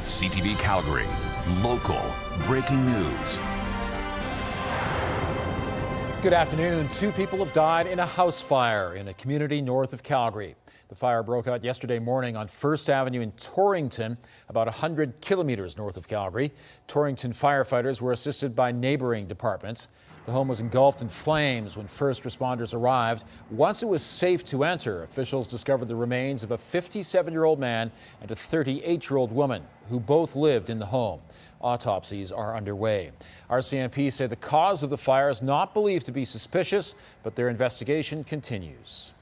CTV Calgary, local breaking news. Good afternoon. 2 people have died in a house fire in a community north of Calgary. The fire broke out yesterday morning on 1st Avenue in Torrington, about 100 kilometers north of Calgary. Torrington firefighters were assisted by neighboring departments. The home was engulfed in flames when first responders arrived. Once it was safe to enter, officials discovered the remains of a 57-year-old man and a 38-year-old woman who both lived in the home. Autopsies are underway. RCMP say the cause of the fire is not believed to be suspicious, but their investigation continues.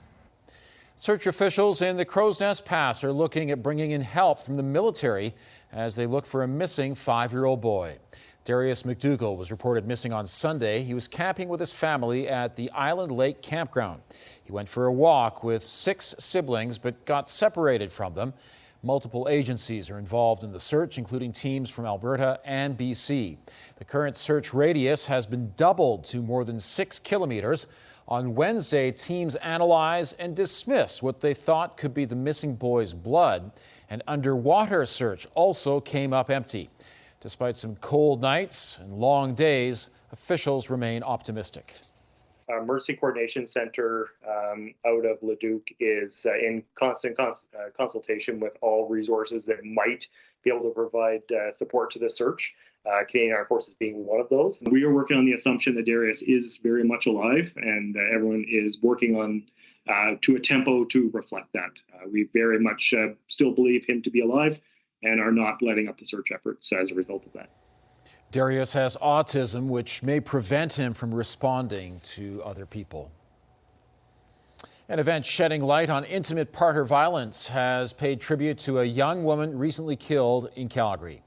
Search officials in the Crow's Nest Pass are looking at bringing in help from the military as they look for a missing 5-year-old boy. Darius McDougall was reported missing on Sunday. He was camping with his family at the Island Lake campground. He went for a walk with 6 siblings but got separated from them. Multiple agencies are involved in the search, including teams from Alberta and BC. The current search radius has been doubled to more than 6 kilometers. On Wednesday, teams analyzed and dismissed what they thought could be the missing boy's blood. An underwater search also came up empty. Despite some cold nights and long days, officials remain optimistic. Our Mercy Coordination Center out of Leduc is in constant consultation with all resources that might be able to provide support to the search. Canadian Armed Forces being one of those. We are working on the assumption that Darius is very much alive, and everyone is working on to a tempo to reflect that. We very much still believe him to be alive and are not letting up the search efforts as a result of that. Darius has autism, which may prevent him from responding to other people. An event shedding light on intimate partner violence has paid tribute to a young woman recently killed in Calgary.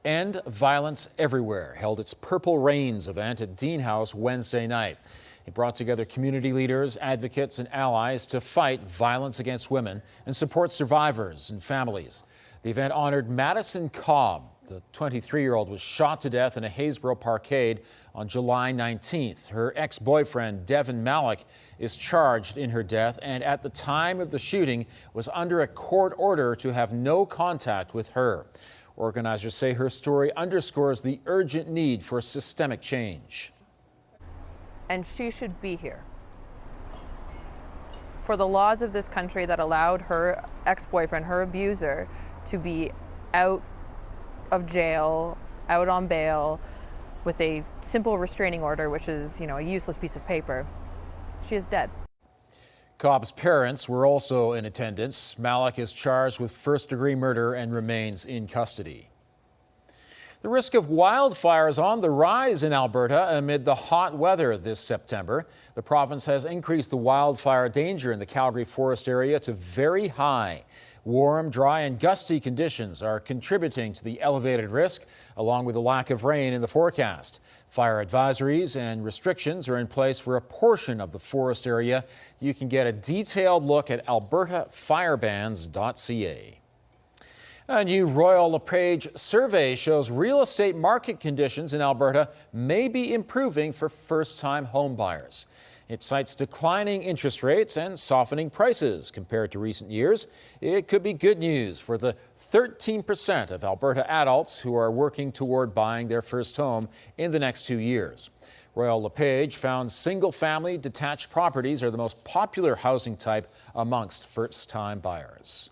End Violence Everywhere held its Purple Rains event at Dean House Wednesday night. It brought together community leaders, advocates, and allies to fight violence against women and support survivors and families. The event honored Madison Cobb. The 23-year-old was shot to death in a Haysboro parkade on July 19th. Her ex-boyfriend, Devin Malik, is charged in her death and at the time of the shooting was under a court order to have no contact with her. Organizers say her story underscores the urgent need for systemic change. And she should be here. For the laws of this country that allowed her ex-boyfriend, her abuser, to be out of jail, out on bail, with a simple restraining order, which is, a useless piece of paper. She is dead. Cobb's parents were also in attendance. Malik is charged with first-degree murder and remains in custody. The risk of wildfires on the rise in Alberta amid the hot weather this September. The province has increased the wildfire danger in the Calgary forest area to very high. Warm, dry, and gusty conditions are contributing to the elevated risk, along with the lack of rain in the forecast. Fire advisories and restrictions are in place for a portion of the forest area. You can get a detailed look at albertafirebans.ca. A new Royal LePage survey shows real estate market conditions in Alberta may be improving for first-time home buyers. It cites declining interest rates and softening prices compared to recent years. It could be good news for the 13% of Alberta adults who are working toward buying their first home in the next 2 years. Royal LePage found single-family detached properties are the most popular housing type amongst first-time buyers.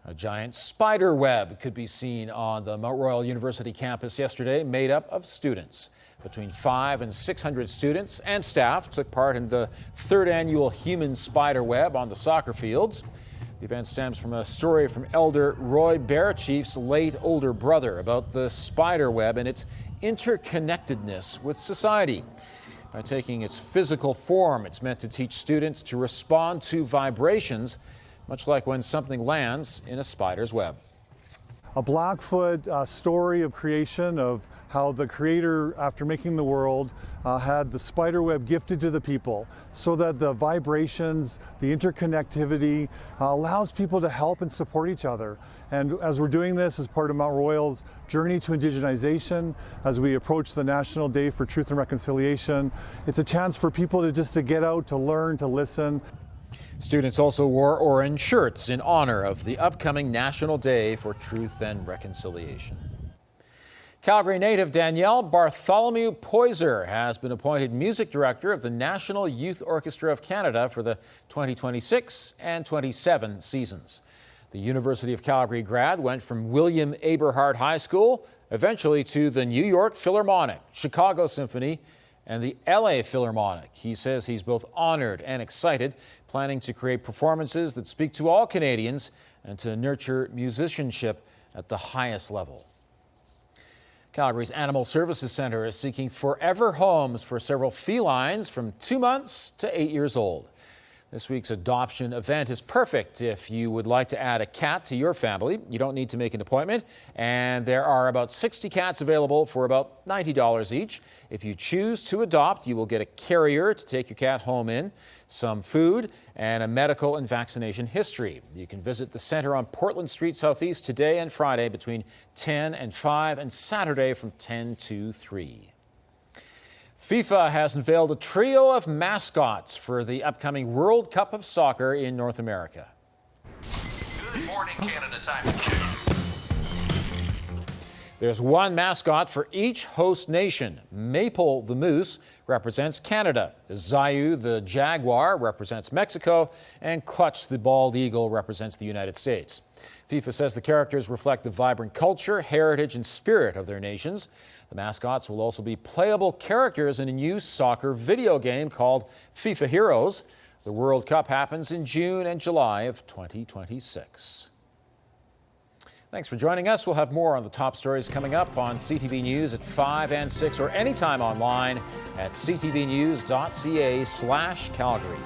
A giant spider web could be seen on the Mount Royal University campus yesterday, made up of students. Between 500 and 600 students and staff took part in the 3rd annual human spider web on the soccer fields. The event stems from a story from Elder Roy Bearchief's late older brother about the spider web and its interconnectedness with society. By taking its physical form, it's meant to teach students to respond to vibrations, much like when something lands in a spider's web. A Blackfoot story of creation, of how the Creator, after making the world, had the spider web gifted to the people so that the vibrations, the interconnectivity allows people to help and support each other. And as we're doing this as part of Mount Royal's journey to indigenization, as we approach the National Day for Truth and Reconciliation, it's a chance for people to get out, to learn, to listen. Students also wore orange shirts in honor of the upcoming National Day for Truth and Reconciliation. Calgary native Danielle Bartholomew Poyser has been appointed music director of the National Youth Orchestra of Canada for the 2026 and 27 seasons. The University of Calgary grad went from William Aberhart High School eventually to the New York Philharmonic, Chicago Symphony, and the LA Philharmonic. He says he's both honored and excited, planning to create performances that speak to all Canadians and to nurture musicianship at the highest level. Calgary's Animal Services Centre is seeking forever homes for several felines from 2 months to 8 years old. This week's adoption event is perfect if you would like to add a cat to your family. You don't need to make an appointment, and there are about 60 cats available for about $90 each. If you choose to adopt, you will get a carrier to take your cat home in, some food, and a medical and vaccination history. You can visit the center on Portland Street Southeast today and Friday between 10 and 5 and Saturday from 10 to 3. FIFA has unveiled a trio of mascots for the upcoming World Cup of Soccer in North America. Good morning, Canada time to check. There's one mascot for each host nation. Maple the moose represents Canada, Zayu the jaguar represents Mexico, and Clutch the bald eagle represents the United States. FIFA says the characters reflect the vibrant culture, heritage, and spirit of their nations. The mascots will also be playable characters in a new soccer video game called FIFA Heroes. The World Cup happens in June and July of 2026. Thanks for joining us. We'll have more on the top stories coming up on CTV News at 5 and 6 or anytime online at ctvnews.ca/Calgary.